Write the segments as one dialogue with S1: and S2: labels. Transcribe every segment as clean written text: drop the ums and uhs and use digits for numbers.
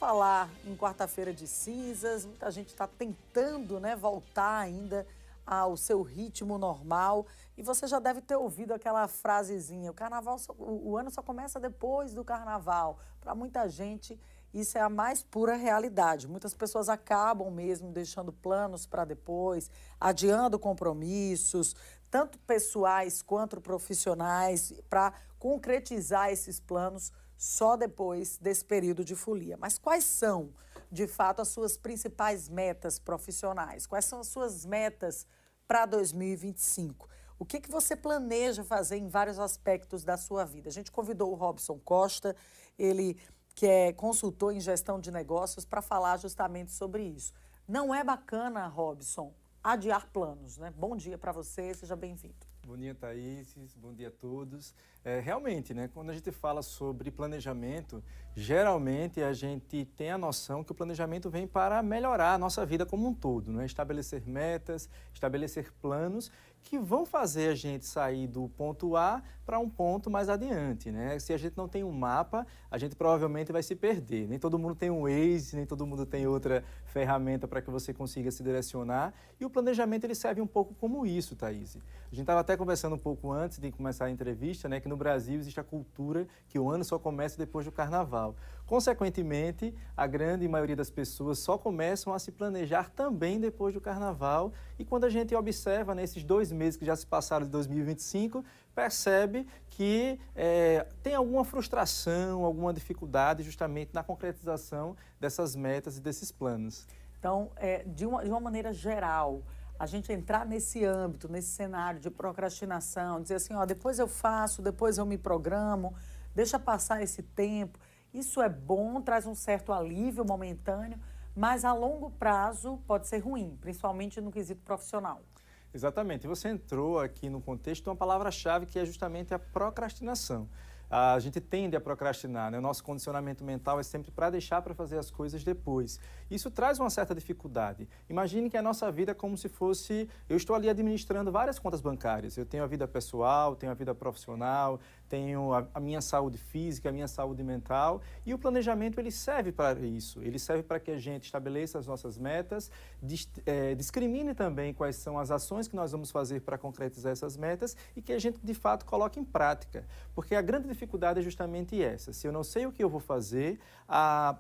S1: Falar em quarta-feira de cinzas, muita gente está tentando, voltar ainda ao seu ritmo normal. E você já deve ter ouvido aquela frasezinha: o carnaval, o ano só começa depois do carnaval. Para muita gente, isso é a mais pura realidade. Muitas pessoas acabam mesmo deixando planos para depois, adiando compromissos, tanto pessoais quanto profissionais, para concretizar esses planos só depois desse período de folia. Mas quais são, de fato, as suas principais metas profissionais? Quais são as suas metas para 2025? O que você planeja fazer em vários aspectos da sua vida? A gente convidou o Robson Costa, ele que é consultor em gestão de negócios, para falar justamente sobre isso. Não é bacana, Robson, adiar planos, né? Bom dia para você, seja bem-vindo.
S2: Bom dia, Thaís. Bom dia a todos. Realmente, né, quando a gente fala sobre planejamento, geralmente a gente tem a noção que o planejamento vem para melhorar a nossa vida como um todo, né? Estabelecer metas, estabelecer planos que vão fazer a gente sair do ponto A para um ponto mais adiante, né? Se a gente não tem um mapa, a gente provavelmente vai se perder. Nem todo mundo tem um Waze, nem todo mundo tem outra ferramenta para que você consiga se direcionar. E o planejamento ele serve um pouco como isso, Thaís. A gente estava até conversando um pouco antes de começar a entrevista, né, que no Brasil existe a cultura que o ano só começa depois do carnaval. Consequentemente, a grande maioria das pessoas só começam a se planejar também depois do carnaval. E quando a gente observa nesses 2 meses que já se passaram de 2025, percebe que tem alguma frustração, alguma dificuldade justamente na concretização dessas metas e desses planos.
S1: Então, de uma maneira geral, a gente entrar nesse âmbito, nesse cenário de procrastinação, dizer assim, ó, depois eu faço, depois eu me programo, deixa passar esse tempo. Isso é bom, traz um certo alívio momentâneo, mas a longo prazo pode ser ruim, principalmente no quesito profissional.
S2: Exatamente. Você entrou aqui no contexto de uma palavra-chave que é justamente a procrastinação. A gente tende a procrastinar, né? O nosso condicionamento mental é sempre para deixar para fazer as coisas depois. Isso traz uma certa dificuldade. Imagine que a nossa vida é como se fosse... Eu estou ali administrando várias contas bancárias. Eu tenho a vida pessoal, tenho a vida profissional, tenho a minha saúde física, a minha saúde mental. E o planejamento ele serve para isso. Ele serve para que a gente estabeleça as nossas metas, discrimine também quais são as ações que nós vamos fazer para concretizar essas metas e que a gente, de fato, coloque em prática. Porque a grande dificuldade é justamente essa. Se eu não sei o que eu vou fazer, a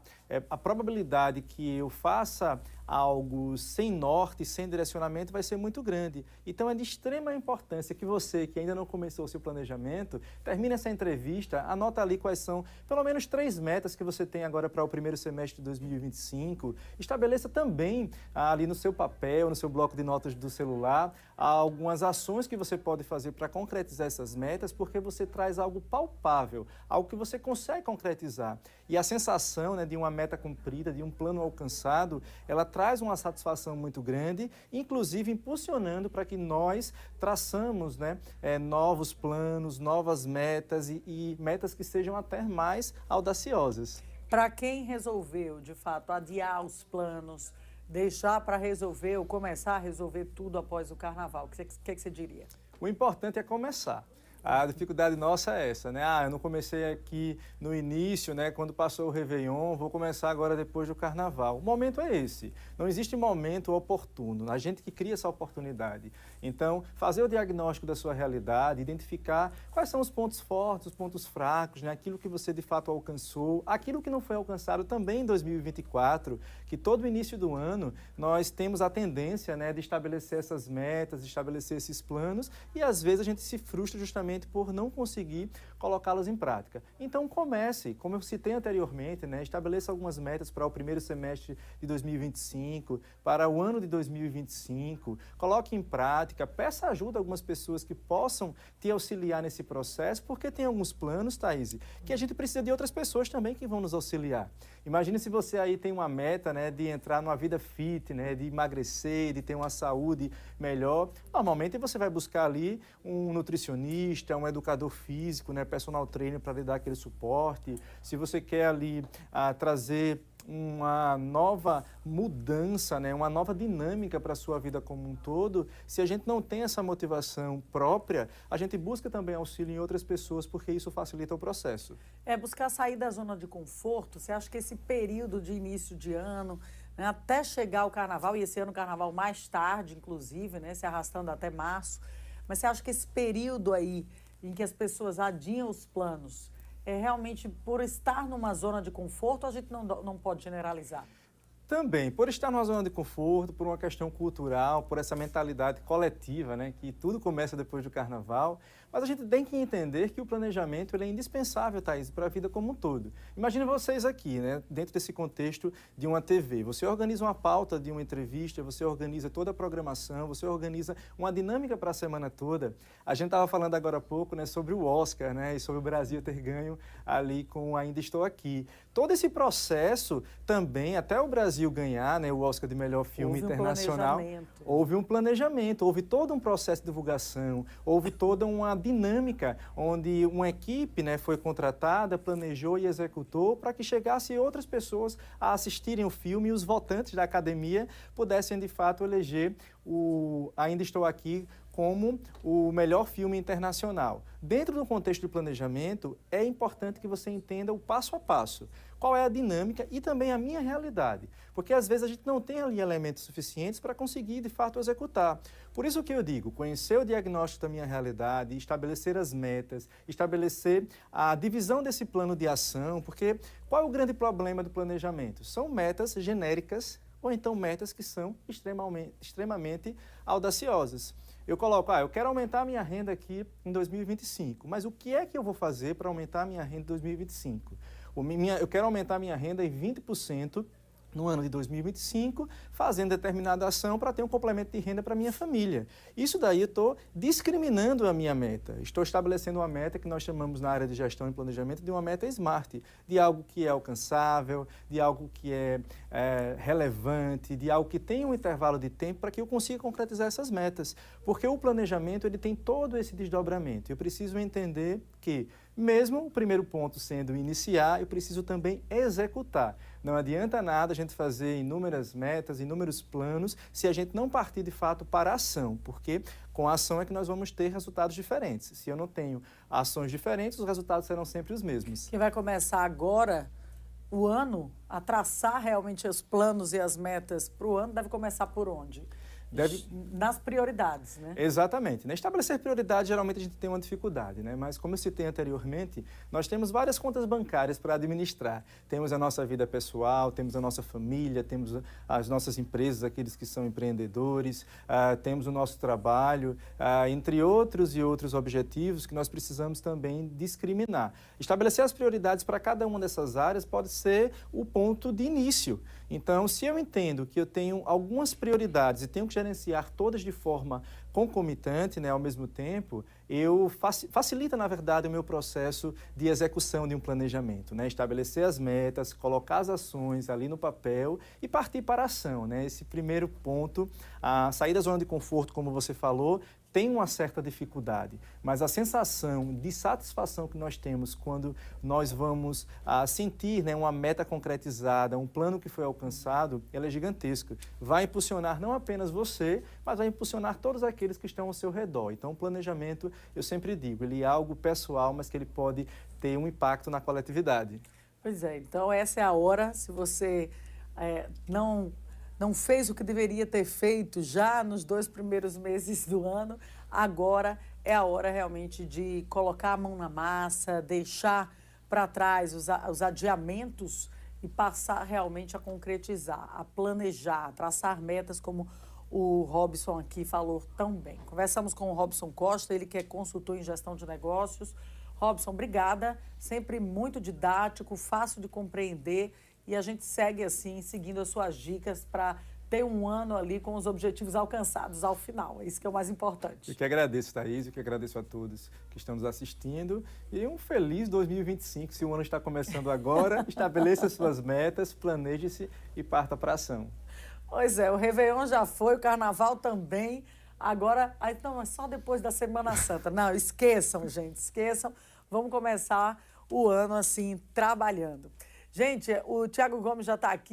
S2: probabilidade que eu faça algo sem norte, sem direcionamento, vai ser muito grande. Então, é de extrema importância que você, que ainda não começou o seu planejamento, termine essa entrevista, anota ali quais são pelo menos 3 metas que você tem agora para o primeiro semestre de 2025. Estabeleça também ali no seu papel, no seu bloco de notas do celular, algumas ações que você pode fazer para concretizar essas metas, porque você traz algo palpável, algo que você consegue concretizar. E a sensação, né, de uma meta cumprida, de um plano alcançado, ela traz uma satisfação muito grande, inclusive impulsionando para que nós traçamos, né, novos planos, novas metas e metas que sejam até mais audaciosas.
S1: Para quem resolveu, de fato, adiar os planos, deixar para resolver ou começar a resolver tudo após o carnaval, o que você diria?
S2: O importante é começar. A dificuldade nossa é essa, né? Eu não comecei aqui no início, né? Quando passou o Réveillon, vou começar agora depois do Carnaval. O momento é esse. Não existe momento oportuno. A gente que cria essa oportunidade. Então, fazer o diagnóstico da sua realidade, identificar quais são os pontos fortes, os pontos fracos, né? Aquilo que você de fato alcançou, aquilo que não foi alcançado também em 2024, que todo início do ano nós temos a tendência, né, de estabelecer essas metas, de estabelecer esses planos e às vezes a gente se frustra justamente por não conseguir colocá-los em prática. Então comece, como eu citei anteriormente, né, estabeleça algumas metas para o primeiro semestre de 2025, para o ano de 2025, coloque em prática, peça ajuda a algumas pessoas que possam te auxiliar nesse processo, porque tem alguns planos, Thaís, que a gente precisa de outras pessoas também que vão nos auxiliar. Imagine se você aí tem uma meta, né, de entrar numa vida fit, né, de emagrecer, de ter uma saúde melhor. Normalmente você vai buscar ali um nutricionista, um educador físico, né, personal trainer para lhe dar aquele suporte. Se você quer ali trazer uma nova mudança, né, uma nova dinâmica para a sua vida como um todo, se a gente não tem essa motivação própria, a gente busca também auxílio em outras pessoas, porque isso facilita o processo.
S1: Buscar sair da zona de conforto. Você acha que esse período de início de ano, né, até chegar o carnaval, e esse ano o carnaval mais tarde, inclusive, né, se arrastando até março, mas você acha que esse período aí, em que as pessoas adiam os planos, é realmente por estar numa zona de conforto, a gente não pode generalizar?
S2: Também, por estar numa zona de conforto, por uma questão cultural, por essa mentalidade coletiva, né, que tudo começa depois do carnaval, mas a gente tem que entender que o planejamento ele é indispensável, Thaís, para a vida como um todo. Imagine vocês aqui, né, dentro desse contexto de uma TV. Você organiza uma pauta de uma entrevista, você organiza toda a programação, você organiza uma dinâmica para a semana toda. A gente estava falando agora há pouco, né, sobre o Oscar, né, e sobre o Brasil ter ganho ali com Ainda Estou Aqui. Todo esse processo também, até o Brasil ganhar, né, o Oscar de melhor filme internacional, houve um planejamento, houve todo um processo de divulgação, houve toda uma dinâmica onde uma equipe, né, foi contratada, planejou e executou para que chegasse outras pessoas a assistirem o filme e os votantes da academia pudessem de fato eleger o Ainda Estou Aqui como o melhor filme internacional. Dentro do contexto do planejamento, é importante que você entenda o passo a passo. Qual é a dinâmica e também a minha realidade. Porque às vezes a gente não tem ali elementos suficientes para conseguir de fato executar. Por isso que eu digo, conhecer o diagnóstico da minha realidade, estabelecer as metas, estabelecer a divisão desse plano de ação, porque qual é o grande problema do planejamento? São metas genéricas ou então metas que são extremamente audaciosas. Eu coloco, eu quero aumentar a minha renda aqui em 2025, mas o que é que eu vou fazer para aumentar a minha renda em 2025? Eu quero aumentar a minha renda em 20% no ano de 2025, fazendo determinada ação para ter um complemento de renda para a minha família. Isso daí eu estou discriminando a minha meta. Estou estabelecendo uma meta que nós chamamos na área de gestão e planejamento de uma meta SMART, de algo que é alcançável, de algo que é relevante, de algo que tem um intervalo de tempo para que eu consiga concretizar essas metas. Porque o planejamento ele tem todo esse desdobramento. Eu preciso entender que, mesmo o primeiro ponto sendo iniciar, eu preciso também executar. Não adianta nada a gente fazer inúmeras metas, inúmeros planos, se a gente não partir de fato para a ação, porque com a ação é que nós vamos ter resultados diferentes. Se eu não tenho ações diferentes, os resultados serão sempre os mesmos.
S1: Quem vai começar agora o ano a traçar realmente os planos e as metas para o ano deve começar por onde? Nas prioridades, né?
S2: Exatamente. Estabelecer prioridades, geralmente a gente tem uma dificuldade, né? Mas como eu citei anteriormente, nós temos várias contas bancárias para administrar. Temos a nossa vida pessoal, temos a nossa família, temos as nossas empresas, aqueles que são empreendedores, temos o nosso trabalho, entre outros e outros objetivos que nós precisamos também discriminar. Estabelecer as prioridades para cada uma dessas áreas pode ser o ponto de início. Então, se eu entendo que eu tenho algumas prioridades e tenho que gerenciar todas de forma concomitante, né, ao mesmo tempo, facilita, na verdade, o meu processo de execução de um planejamento, né? Estabelecer as metas, colocar as ações ali no papel e partir para a ação, né? Esse primeiro ponto, a sair da zona de conforto, como você falou, tem uma certa dificuldade, mas a sensação de satisfação que nós temos quando nós vamos sentir, né, uma meta concretizada, um plano que foi alcançado, ela é gigantesca. Vai impulsionar não apenas você, mas vai impulsionar todos aqueles que estão ao seu redor. Então, o planejamento, eu sempre digo, ele é algo pessoal, mas que ele pode ter um impacto na coletividade.
S1: Pois é, então essa é a hora, se você não fez o que deveria ter feito já nos 2 primeiros meses do ano, agora é a hora realmente de colocar a mão na massa, deixar para trás os adiamentos e passar realmente a concretizar, a planejar, a traçar metas, como o Robson aqui falou tão bem. Conversamos com o Robson Costa, ele que é consultor em gestão de negócios. Robson, obrigada, sempre muito didático, fácil de compreender. E a gente segue assim, seguindo as suas dicas para ter um ano ali com os objetivos alcançados ao final. É isso que é o mais importante.
S2: Eu que agradeço, Thaís, eu que agradeço a todos que estão nos assistindo. E um feliz 2025, se o ano está começando agora, estabeleça suas metas, planeje-se e parta para a ação.
S1: Pois é, o Réveillon já foi, o Carnaval também. Agora, não, é só depois da Semana Santa. Não, esqueçam, gente, esqueçam. Vamos começar o ano assim, trabalhando. Gente, o Thiago Gomes já está aqui.